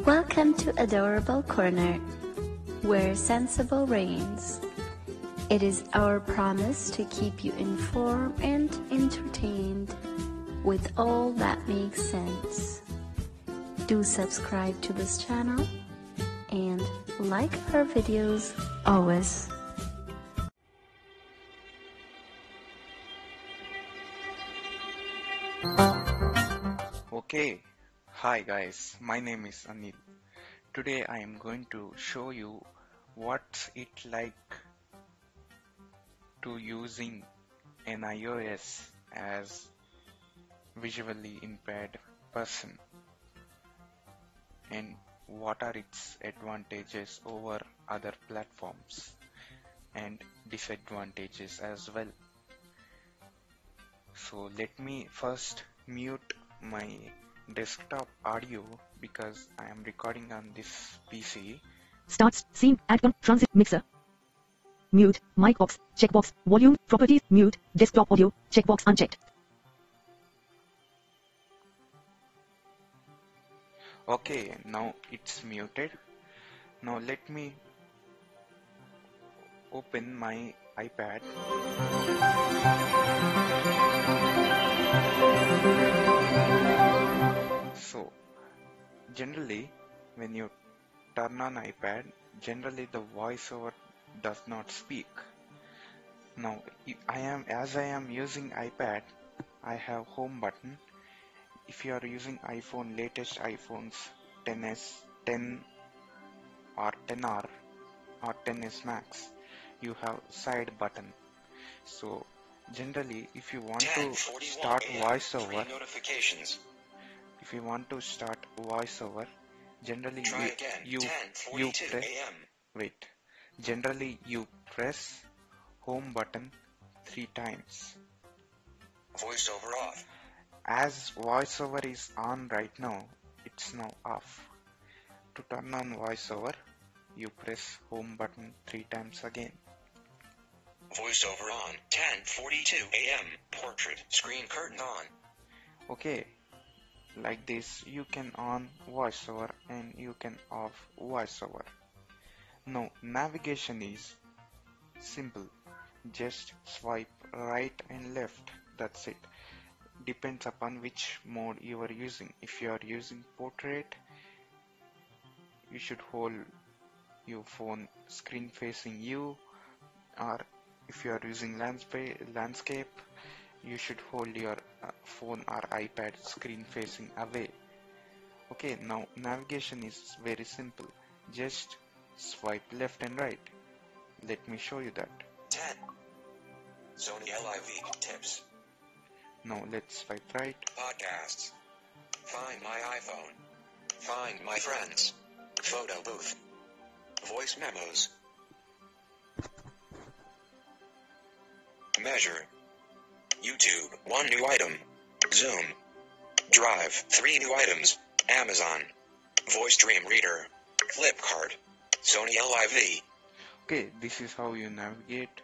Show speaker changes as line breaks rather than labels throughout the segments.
Welcome to Adorable Corner, where sensible reigns. It is our promise to keep you informed and entertained with all that makes sense. Do subscribe to this channel and like our videos always.
Okay, hi guys, my name is Anil. Today I am going to show you what's it like to using an iOS as visually impaired person and what are its advantages over other platforms and disadvantages as well. So let me first mute my desktop audio because I am recording on this PC.
Starts, scene, add transit, mixer. Mute, mic box, checkbox, volume, properties, mute, desktop audio, checkbox unchecked.
Okay, now it's muted. Now let me open my iPad. So generally when you turn on iPad, generally the voiceover does not speak. Now as I am using iPad, I have home button. If you are using iPhone, latest iPhones 10s, 10 or 10R or 10s Max, you have side button. So generally if you want to start voiceover, generally you press home button 3 times.
Voiceover off.
As voiceover is on right now, it's now off. To turn on voiceover, you press home button 3 times again.
Voiceover on. 10:42 a.m. Portrait. Screen curtain on.
Okay, like this you can on voiceover and you can off voiceover. Now navigation is simple. Just swipe right and left. That's it. Depends upon which mode you are using. If you are using portrait, you should hold your phone screen facing you, or if you are using landscape, you should hold your phone or iPad screen facing away. Okay, now navigation is very simple. Just swipe left and right. Let me show you that.
10. Sony LIV tips.
Now let's swipe right.
Podcasts. Find my iPhone. Find my friends. Photo booth. Voice memos. Measure. YouTube, 1 new item. Zoom. Drive, 3 new items. Amazon. Voice Dream Reader. Flipkart. Sony LIV.
Okay, this is how you navigate.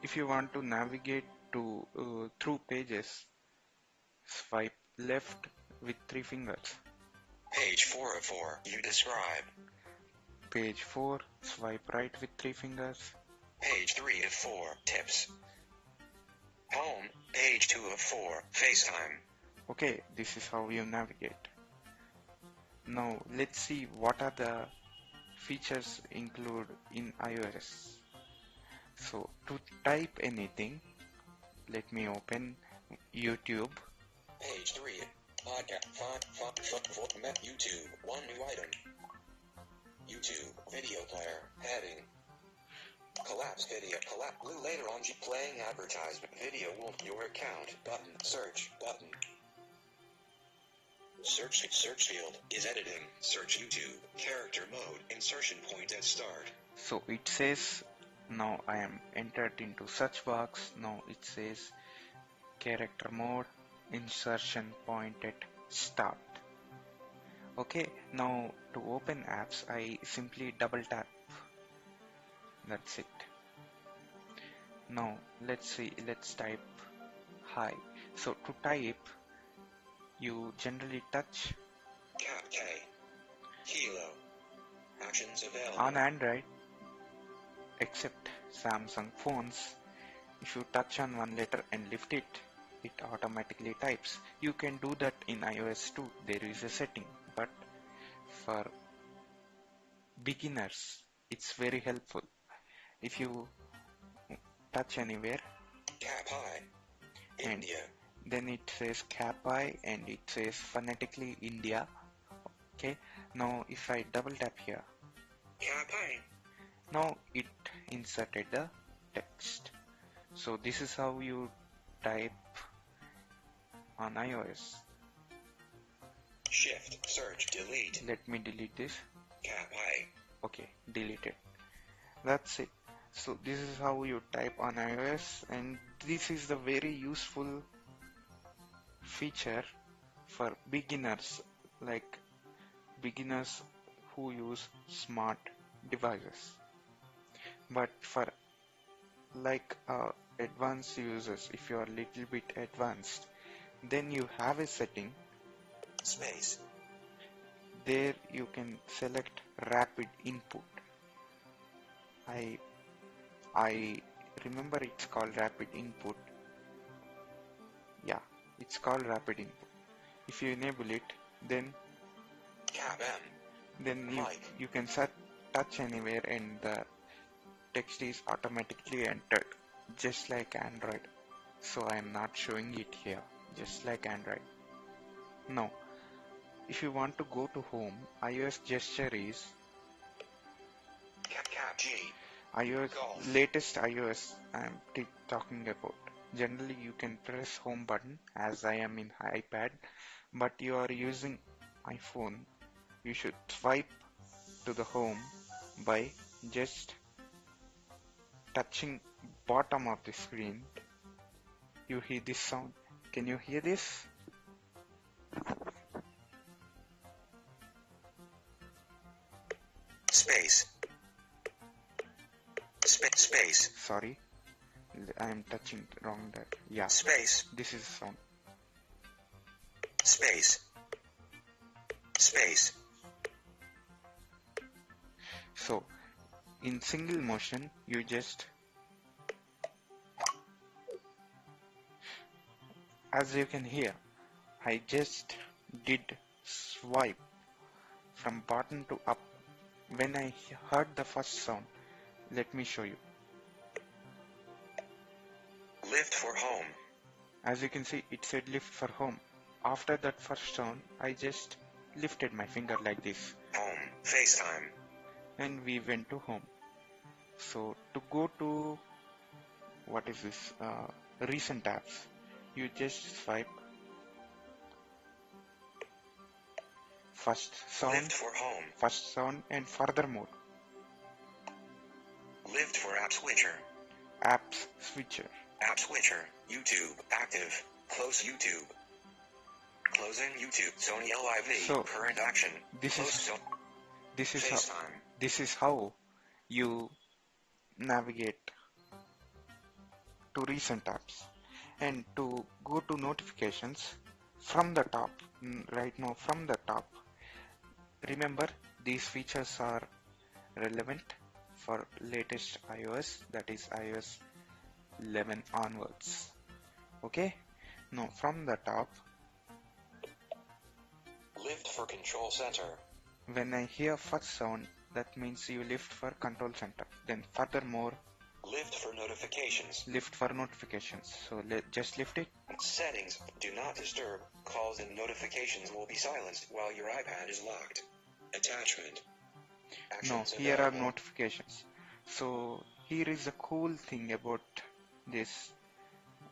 If you want to navigate to through pages, swipe left with 3 fingers.
Page 4 of 4. You describe.
Page 4, swipe right with 3 fingers.
Page 3 of 4. Tips. Home. Page 2 of 4. FaceTime.
Okay, this is how you navigate. Now let's see what are the features included in iOS. So to type anything, let me open YouTube.
Page 3. Podcast. YouTube. 1 new item. YouTube. Video player. Heading. Collapse video. Collapse. Blue later on. Playing advertisement. Video. Your account. Button. Search. Button. Search field is editing. Search YouTube. Character mode. Insertion point at start.
So it says now I am entered into search box. Now it says character mode, insertion point at start. Okay, now to open apps I simply double tap. That's it. Now let's type hi. So to type, you generally touch
Cap K.
On Android, except Samsung phones, if you touch on one letter and lift it, it automatically types. You can do that in iOS too. There is a setting, but for beginners, it's very helpful. If you touch anywhere
Capi.
and
India.
then it says Capi and it says phonetically India. Okay, now if I double tap here,
Capi.
now it inserted the text. So this is how you type on iOS.
Shift. Search. Delete.
Let me delete this.
Capi.
Okay, delete it. That's it. So this is how you type on iOS, and this is the very useful feature for beginners, like beginners who use smart devices. But for like advanced users, if you are a little bit advanced, then you have a setting.
Space.
There you can select rapid input. I remember it's called rapid input. Yeah, it's called rapid input. If you enable it, then
Cap M. Mic.
you can touch anywhere and the text is automatically entered, just like Android. So I am not showing it here, just like Android. Now, if you want to go to home, iOS gesture is
Cap G.
iOS,
Golf.
latest iOS I am talking about. Generally you can press home button, as I am in iPad, but you are using iPhone, you should swipe to the home by just touching bottom of the screen. You hear this sound. Can you hear this?
Space. Space.
Sorry, I am touching wrong there. Yeah,
Space.
this is sound.
Space. Space.
So in single motion you just, as you can hear, I just did swipe from bottom to up. When I heard the first sound, let me show you.
Lift for home.
As you can see, it said lift for home. After that first sound, I just lifted my finger like this
Home. FaceTime.
and we went to home. So to go to, what is this, recent apps, you just swipe first
Lift for home.
and furthermore
Lift for app switcher.
apps switcher.
App switcher. YouTube. Active. Close YouTube. Closing YouTube. Sony LIV.
So,
Current action.
this
Close
is
so-
this is
FaceTime.
this is how you navigate to recent apps. And to go to notifications from the top, right now from the top, remember these features are relevant for latest iOS, that is iOS 11 onwards. Okay, now from the top,
Lift for control center.
when I hear first sound, that means you lift for control center. Then furthermore,
Lift for notifications.
lift for notifications. So just lift it.
Settings. Do not disturb. Calls and notifications will be silenced while your iPad is locked. Attachment.
No,
Actions
here are
available.
notifications. So here is a cool thing about this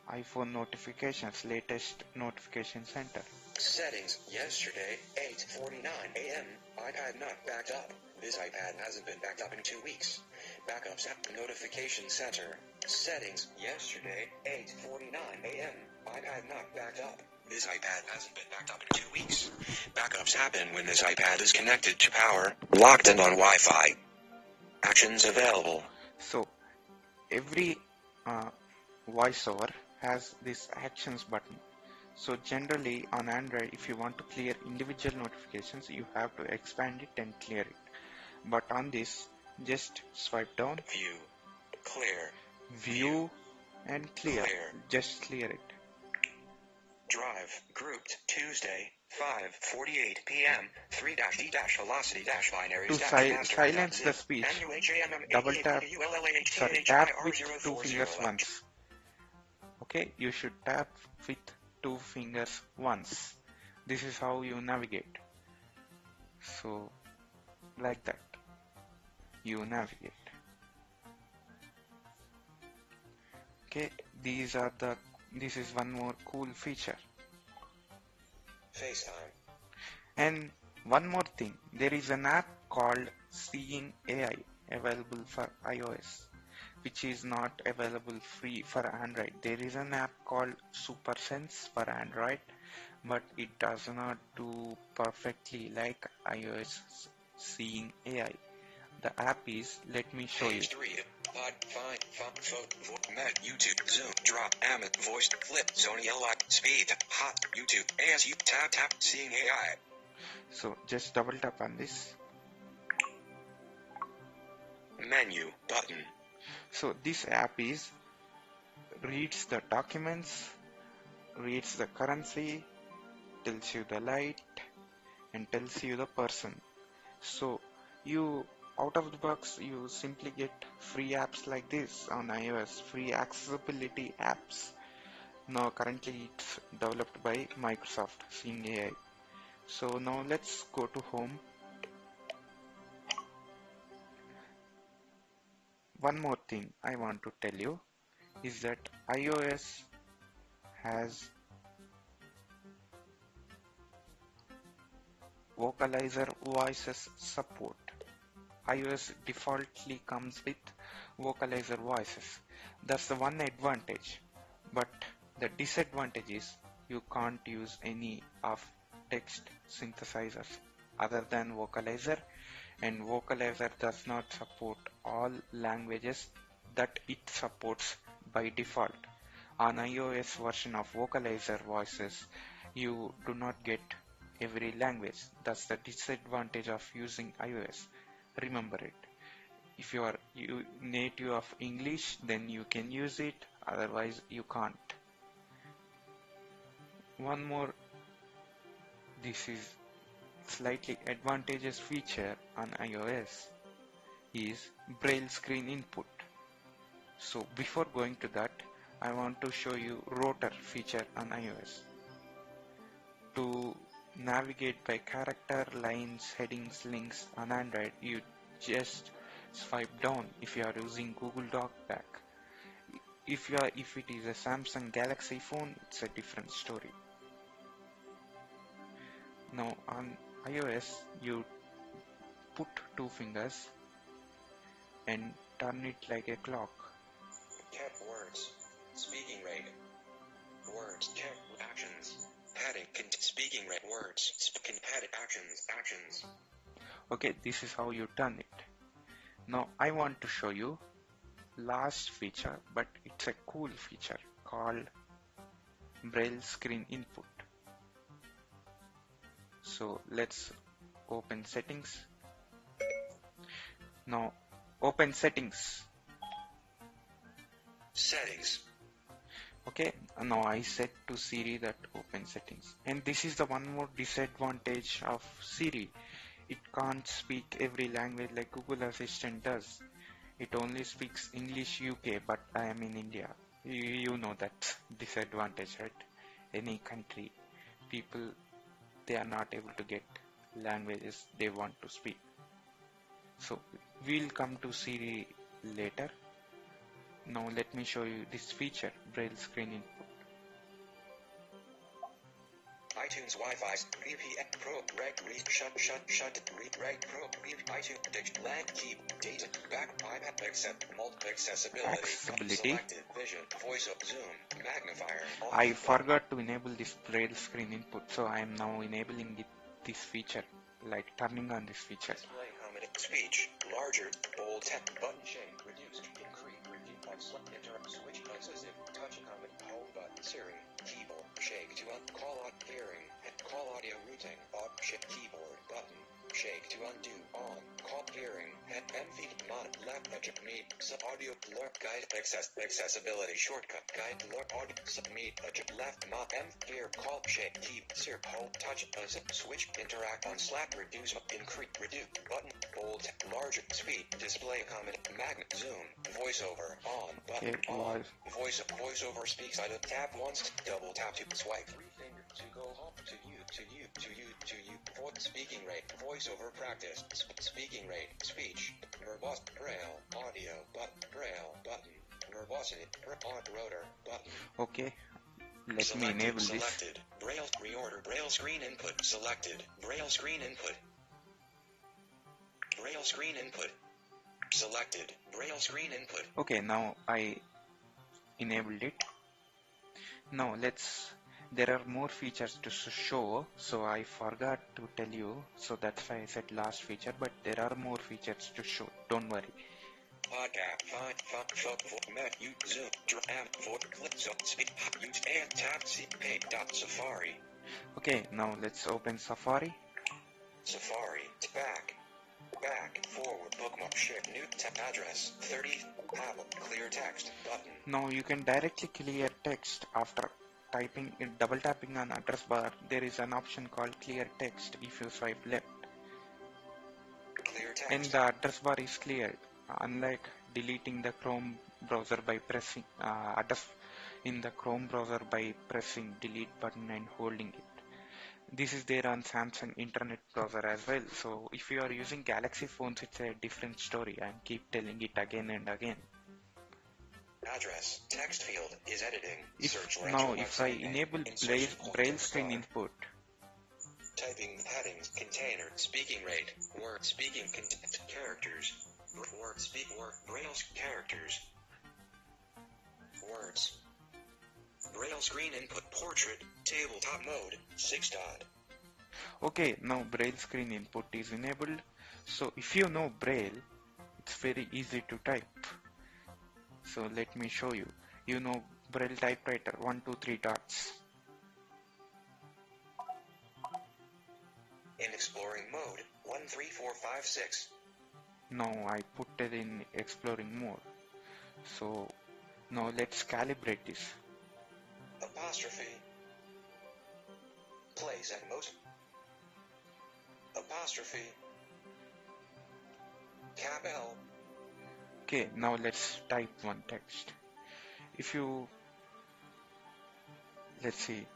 iPhone notifications, latest notification center.
Settings. Yesterday, 8:49 a.m. iPad not backed up. This iPad hasn't been backed up in 2 weeks. Backups app notification center. Settings. Yesterday, 8:49 a.m. iPad not backed up. This iPad hasn't been backed up in 2 weeks. Backups happen when this iPad is connected to power, locked in on Wi-Fi. Actions available.
So every voiceover has this actions button. So generally on Android, if you want to clear individual notifications, you have to expand it and clear it. But on this, just swipe down,
View. Clear.
view, and clear.
Clear.
Just clear it.
Drive. Grouped. Tuesday. 5:48 p.m. 3-D-velocity-binaries.
To silence the speech, double tap, sorry, tap with two fingers once. Okay, you should tap with two fingers once. This is how you navigate. So, like that, you navigate. Okay, this is one more cool feature.
FaceTime.
And one more thing, there is an app called Seeing AI available for iOS, which is not available free for Android. There is an app called SuperSense for Android, but it does not do perfectly like iOS Seeing AI. The app is, let me show you.
Page 3. Pod, find, photo, met, YouTube, Zoom, drop, Amit, voice, flip, Sony LI, speed, hot, YouTube, ASU, tap, Seeing AI.
So just double tap on this.
Menu, button.
So this app is reads the documents, reads the currency, tells you the light, and tells you the person. So you out of the box you simply get free apps like this on iOS, free accessibility apps. Now currently it's developed by Microsoft, Seeing AI. So now let's go to home. One more thing I want to tell you is that iOS has vocalizer voices support. iOS defaultly comes with vocalizer voices. That's the one advantage, but the disadvantage is you can't use any of text synthesizers other than vocalizer, and vocalizer does not support all languages that it supports by default. On iOS version of vocalizer voices, you do not get every language. That's the disadvantage of using iOS. Remember it. If you are native of English, then you can use it, otherwise you can't. One more, this is slightly advantageous feature on iOS is braille screen input. So before going to that, I want to show you rotor feature on iOS. To navigate by character, lines, headings, links on Android, you just swipe down if you are using Google Doc Pack. If it is a Samsung Galaxy phone, it's a different story. Now on iOS, you put two fingers and turn it like a clock.
Cat words. Speaking rate. Words. Cat actions. Padding. Speaking rate. Words. Padded actions.
Okay, this is how you turn it. Now I want to show you last feature, but it's a cool feature called braille screen input. So let's open settings. Now open settings.
Settings.
Okay, now I set to Siri that open settings. And this is the one more disadvantage of Siri. It can't speak every language like Google Assistant does. It only speaks English UK, but I am in India. You know that disadvantage, right? Any country, people, they are not able to get languages they want to speak. So we'll come to Siri later. Now let me show you this feature, braille screen input.
iTunes Wi-Fi VPN Pro Reg Read Shut Read Reg Pro Read iTunes Dict Lang Keep Data Back iPad Accept Multiple Accessibility Selected Vision Voice of Zoom Magnifier.
I forgot to enable this braille screen input, so I am now enabling this feature, like turning on this feature.
Display Harmonic Speech Larger Bold Text Button Shape Reduced Increase Review Point Select Interrupt Switch Incisive Touch Comment Home Button Siri Keyboard Shake to up Call Out Hearing and Call Audio Routing Up Shift Keyboard Button Shift shake to undo, on, cop hearing, head, and feet, mod, left, edge, meet, sub, audio, blur, guide, accessibility, shortcut, guide, blur, audio, sub, meet, edge, left, mod, M, gear, call, shake, keep, sir, hold, touch, zip, switch, interact on, slap, reduce, increase, reduce, button, bold, large, speed, display, comment, magnet, zoom, voiceover, on, button,
Okay,
on, voiceover speaks, either tap once, double tap to swipe, three fingers to go home, to you, speaking rate, voiceover practice, speaking rate, speech, verbose, braille, audio, braille, button, verbosity, rotor, button.
Okay, let me enable this.
Selected, braille, reorder, braille screen input, selected, braille screen input, braille screen input, selected, braille screen input.
Okay, now I enabled it. Now there are more features to show, so I forgot to tell you, so that's why I said last feature, but there are more features to show, don't worry.
Podcast, you zoom, app, click, speak, use, and tap, pay, Safari.
Okay, now let's open Safari.
Safari, back, forward, bookmark, share, new tab address, 30, Apple, clear text, button.
Now you can directly clear text after double tapping on address bar. There is an option called clear text if you swipe left.
Clear text.
And the address bar is cleared, unlike deleting the Chrome browser by pressing address in the Chrome browser by pressing delete button and holding it. This is there on Samsung Internet Browser as well. So if you are using Galaxy phones, it's a different story. I keep telling it again and again.
Address, text field is editing.
If I enable braille screen input.
Typing headings, container, speaking rate, word speaking characters, braille characters, words. Braille screen input, portrait, tabletop mode, 6 dot.
Okay, now braille screen input is enabled. So if you know braille, it's very easy to type. So let me show you. You know braille typewriter, 1, 2, 3 dots.
In exploring mode, 1, 3, 4, 5, 6.
Now I put it in exploring mode. So now let's calibrate this.
Apostrophe. Place at most. Apostrophe. Cap L.
Okay, now let's type one text. Let's see,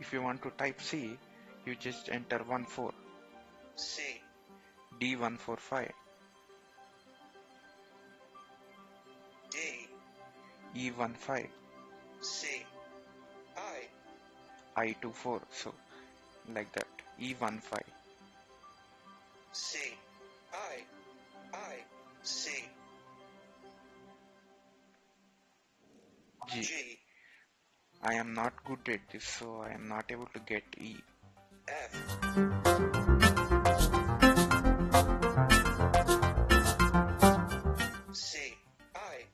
if you want to type C, you just enter 14.
C.
D145.
D.
E15.
C.
I24. So like that. E15.
C. C.
G.
G.
I am not good at this, so I am not able to get E.
F. C. I.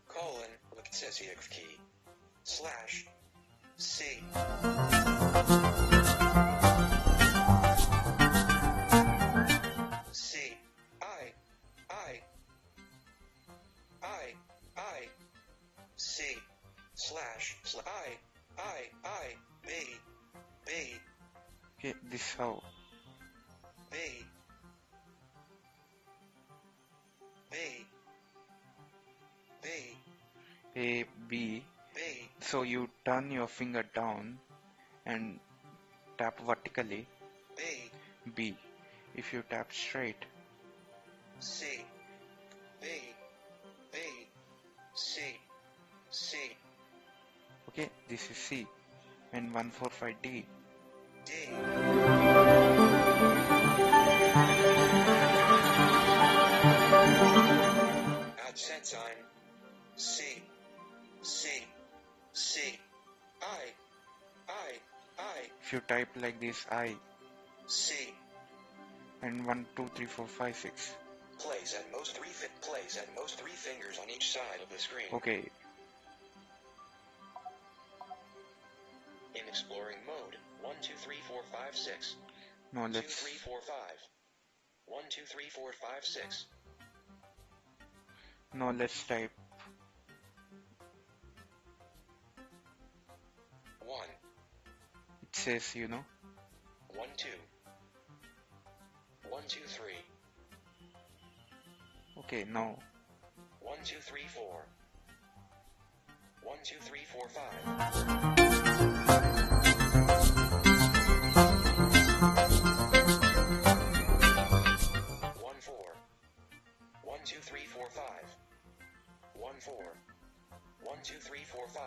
Colon with recessive key. Slash. C. C. I. C. Slash. I. B.
Okay, this how.
B.
A, B.
B.
So you turn your finger down and tap vertically.
B.
B. If you tap straight.
C. B. C.
Okay, this is C. And 145D.
D. Add cent sign. C. I.
If you type like this, I.
C.
And 1, 2, 3, 4, 5, 6.
Place at most three fingers on each side of the screen.
Okay.
In exploring mode, 1, 2, 3, 4, 5, 6.
Now
2,
let's
3, 4, 5. 1, 2, 3, 4, 5, 6.
Now let's type
1,
it says
1, 2. 1, 2, 3.
okay now
1, 2, 3, 4. 1, 2, 3, 4, 5. 1, 4. 1, 2, 3, 4, 5. 1, 4. 1, 2, 3, 4, 5.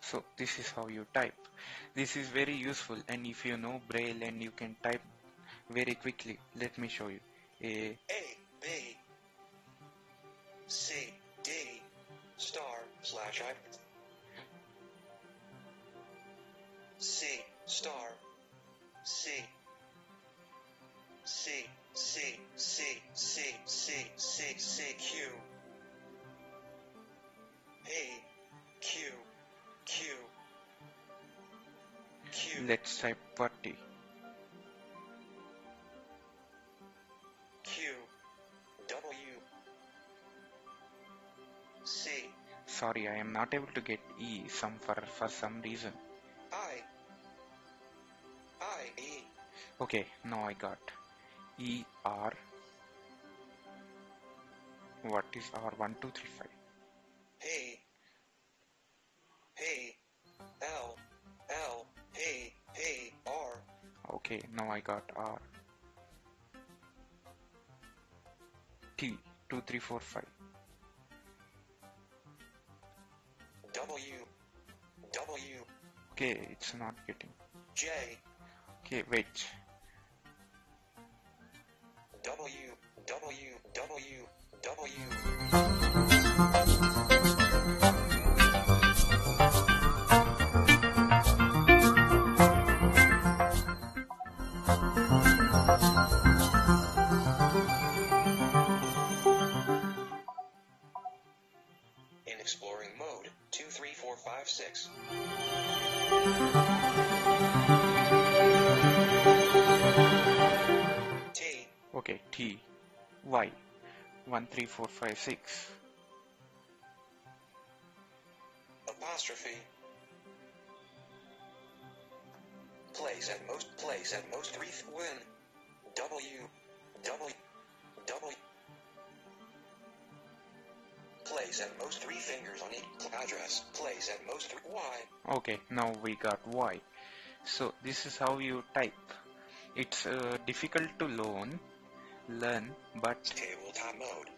so this is how you type. This is very useful, and if you know Braille and you can type very quickly, let me show you.
A, B, C, D, star, slash I, C, star, C, C, C, C, C, C, C, C, Q, P, Q, Q, Q,
Let's type 40.
Q, W, C,
Sorry, I am not able to get E for some reason.
I, E,
Okay, now I got E R. What is R? 1 2 3 5.
P, P, L, L, P, P, R,
Okay, now I got R. T 2 3 4 5.
W, W,
Okay, it's not getting.
J,
Okay, wait.
W, W, W, W. In exploring mode, 2, 3, 4, 5, 6. T,
Okay, T Y 1 3 4 5 6.
apostrophe. Place at most 3 win. W, W, W. Place at most 3 fingers on each address. Place at most 3 Y.
Okay, now we got Y. So this is how you type. It's difficult to learn, but
Tabletop mode.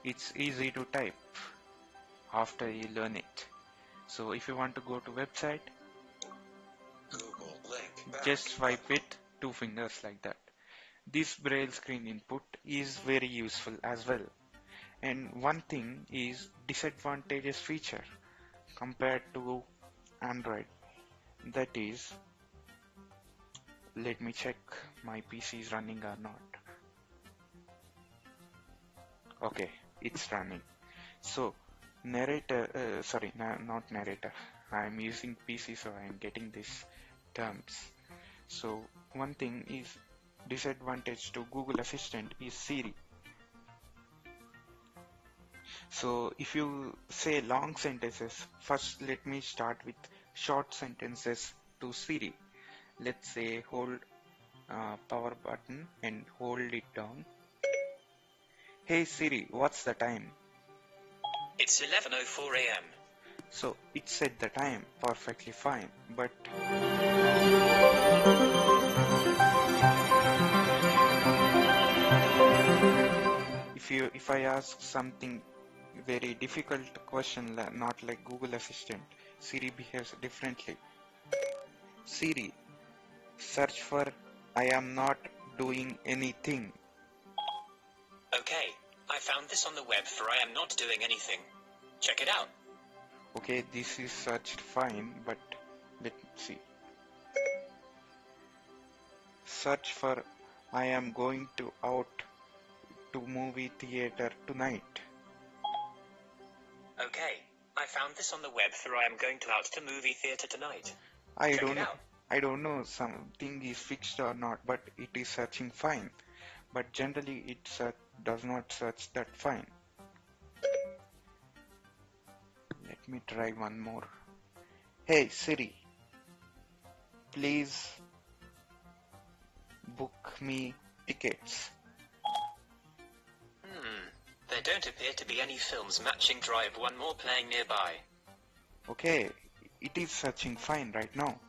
it's easy to type after you learn it. So if you want to go to website,
Google link. Back.
just swipe it 2 fingers like that. This braille screen input is very useful as well. And one thing is disadvantageous feature compared to Android. That is, let me check my PC is running or not. Okay, it's running. So not narrator. I'm using PC, so I'm getting these terms. So one thing is disadvantage to Google Assistant is Siri. So if you say long sentences, first let me start with short sentences to Siri. Let's say hold power button and hold it down. Hey Siri, what's the time?
It's 11:04 a.m.
So it said the time perfectly fine, but if I ask something very difficult question, not like Google Assistant, Siri behaves differently. Siri, search for I am not doing anything.
Okay, I found this on the web for I am not doing anything. Check it out.
Okay, this is searched fine, but let's see. Search for I am going out to movie theater tonight.
Okay, I found this on the web for I am going out to movie theater tonight.
I
Check
don't
it
know.
out.
I don't know something is fixed or not, but it is searching fine. But generally it does not search that fine. Let me try one more. Hey Siri, please book me tickets.
There don't appear to be any films matching Drive One More playing nearby.
Okay, it is searching fine right now.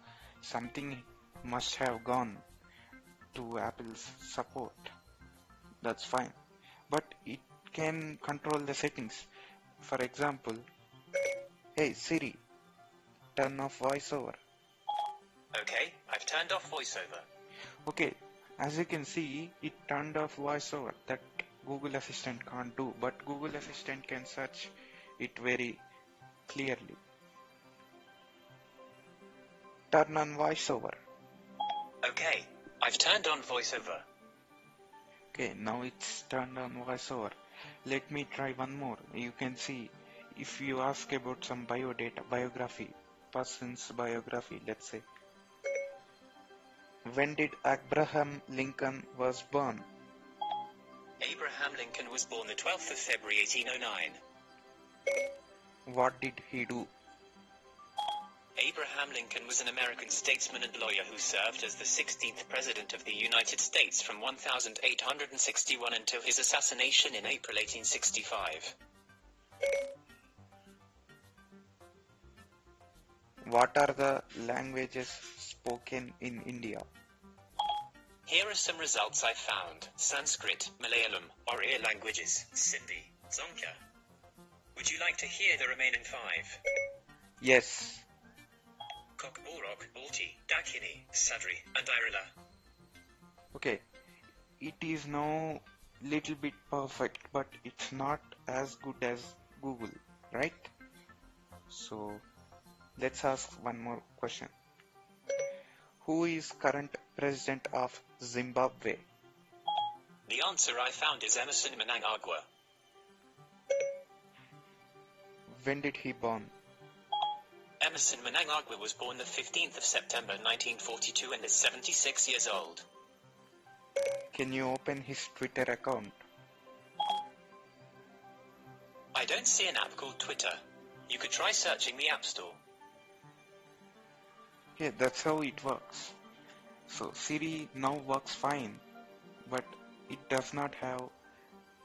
Something must have gone to Apple's support. That's fine. But it can control the settings. For example, hey Siri, turn off voiceover.
Okay, I've turned off voiceover.
Okay, as you can see, it turned off voiceover. That Google Assistant can't do, but Google Assistant can search it very clearly. Turn on voiceover.
Okay, I've turned on voiceover.
Okay, now it's turned on voiceover. Let me try one more. You can see if you ask about some biography, person's biography, let's say. When did Abraham Lincoln was born?
Abraham Lincoln was born the 12th of February 1809.
What did he do?
Abraham Lincoln was an American statesman and lawyer who served as the 16th President of the United States from 1861 until his assassination in April 1865.
What are the languages spoken in India?
Here are some results I found. Sanskrit, Malayalam, Oriya languages, Sindhi, Dzongkha. Would you like to hear the remaining 5?
Yes.
Kokborok, Balti, Dakini, Sadri, and Irila.
Okay. It is now little bit perfect, but it's not as good as Google, right? So let's ask one more question. Who is current president of Zimbabwe?
The answer I found is Emerson Mnangagwa.
When did he born?
Emerson Mnangagwa was born the 15th of September 1942 and is 76 years old.
Can you open his Twitter account?
I don't see an app called Twitter. You could try searching the App Store.
Yeah, that's how it works. So Siri now works fine, but it does not have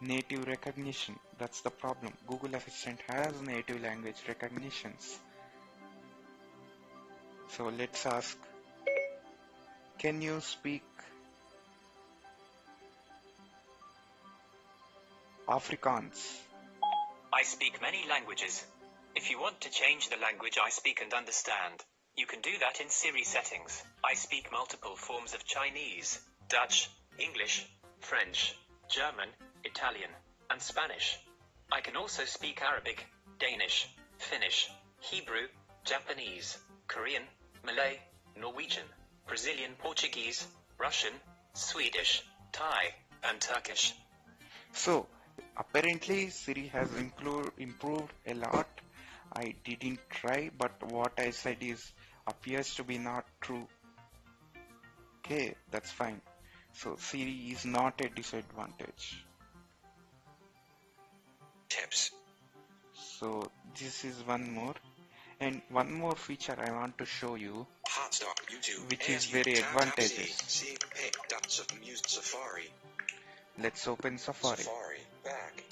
native recognition. That's the problem. Google Assistant has native language recognitions. So let's ask, can you speak Afrikaans?
I speak many languages. If you want to change the language I speak and understand, you can do that in Siri settings. I speak multiple forms of Chinese, Dutch, English, French, German, Italian, and Spanish. I can also speak Arabic, Danish, Finnish, Hebrew, Japanese, Korean, Malay, Norwegian, Brazilian Portuguese, Russian, Swedish, Thai, and Turkish.
So apparently Siri has improved a lot. I didn't try, but what I said appears to be not true. Okay, that's fine. So Siri is not a disadvantage.
Tips.
So this is one more, and one more feature I want to show you,
Hotstop, YouTube,
which is
and
very
tap,
advantageous.
See, pay, dots of music, Safari.
Let's open Safari.
Safari, back,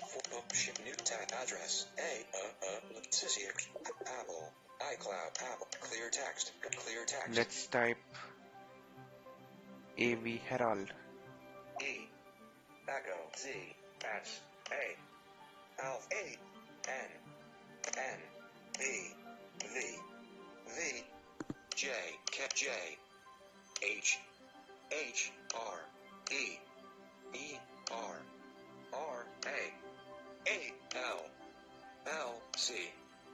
ship new tab address, Sisic, Apple, iCloud, Apple, clear text.
Let's type AV Herald.
E, Echo, Z, S, A, Alpha, A, N, B, V, J, J, H, R, E, R, A, L, C,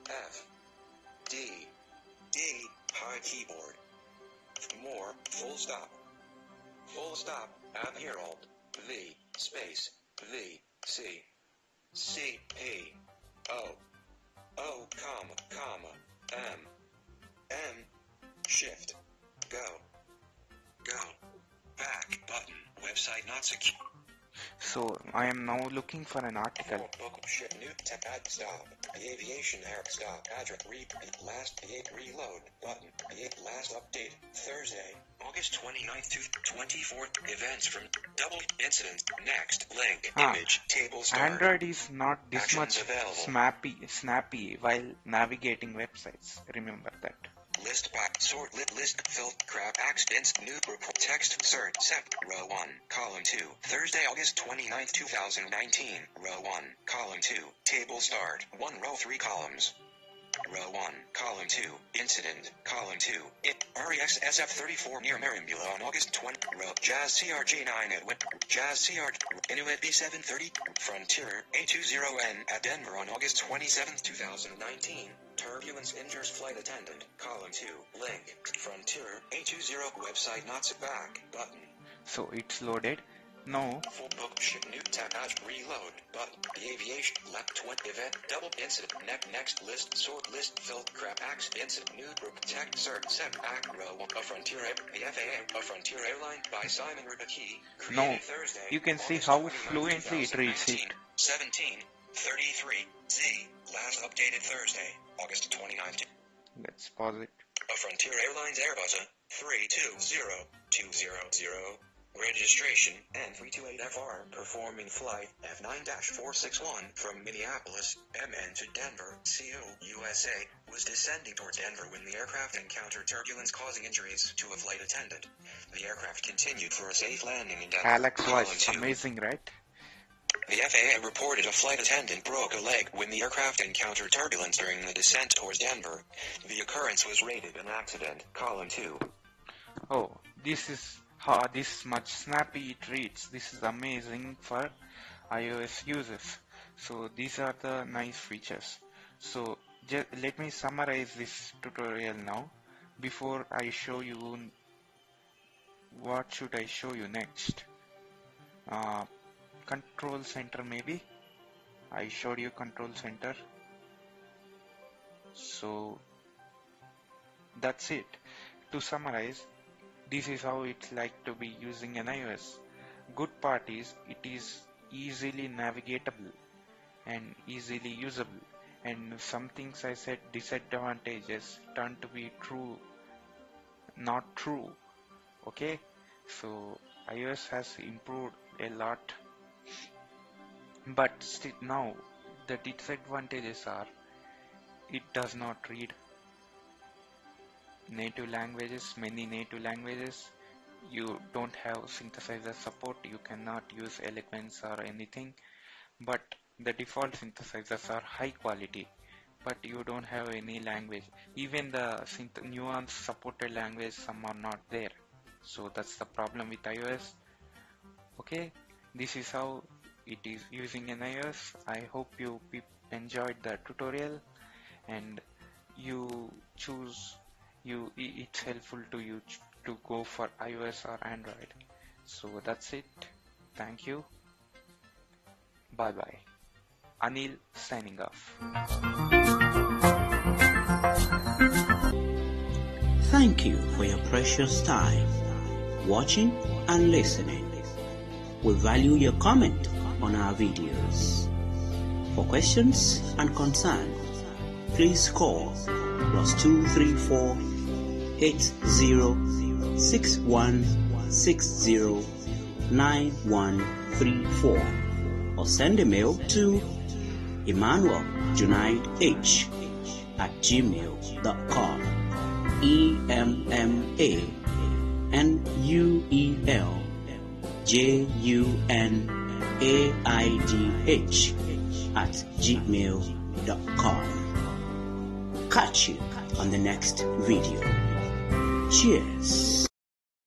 F, D, high keyboard. More, full stop, App Herald, V, space, V, C, P, O, comma, M, Shift, Go. Back button. Website not secure.
So I am now looking for an article.
Book ship new tab add stop. The aviation air stop address last reload button. Last update Thursday, August 29th to 24th. Events from double incident. Next link image table start.
Android is not this
Actions
much
available.
snappy while navigating websites. Remember that.
List back sort list filter crap accidents new report text search set row 1 column 2 Thursday August 29th 2019 row 1 column 2 table start 1 row 3 columns row 1 column 2 incident column 2 REX SF34 near Marimbula on August 20 row Jazz CRJ9 at Jazz CR Inuit B730 Frontier A20N at Denver on August 27th 2019 Turbulence injures flight attendant. Column 2. Link. Frontier. A20 website not back. Button.
So it's loaded. No.
Full book ship new tab add reload. Button. The aviation left 20 event double incident. Next list sort list filled crap ax incident new group tech search set back row 1. A Frontier the FAA. A Frontier airline by Simon Rubicki.
No.
Thursday,
You can see
August
how
29,
fluently it reads it.
1733 Z. Last updated Thursday, August 29th.
Let's pause it.
A Frontier Airlines Airbus 320200 registration N328FR performing flight F9-461 from Minneapolis, MN to Denver, CO, USA, was descending towards Denver when the aircraft encountered turbulence causing injuries to a flight attendant. The aircraft continued for a safe landing in Denver.
Alex
Column
voice,
2.
amazing, right?
The FAA reported a flight attendant broke a leg when the aircraft encountered turbulence during the descent towards Denver. The occurrence was rated an accident. Column 2.
Oh, this is how this much snappy it reads. This is amazing for iOS users. So these are the nice features. So let me summarize this tutorial now before I show you what should I show you next. Control center maybe. I showed you control center. So that's it. To summarize, this is how it's like to be using an iOS. Good part is it is easily navigatable and easily usable, and some things I said disadvantages turn to be true, not true. Okay, so iOS has improved a lot, but still now the disadvantages are it does not read native languages, many native languages. You don't have synthesizer support, you cannot use Eloquence or anything, but the default synthesizers are high quality, but you don't have any language. Even the nuance supported language, some are not there. So that's the problem with iOS. Okay, this is how it is using an iOS. I hope you enjoyed the tutorial and you choose it's helpful to you to go for iOS or Android. So that's it. Thank you. Bye bye. Anil signing off.
Thank you for your precious time watching and listening. We value your comment on our videos. For questions and concerns, please call +234 806160 9134 or send a mail to emmanueljunaidh@gmail.com. EMANUELJUNAIDH@gmail.com. Catch you on the next video. Cheers.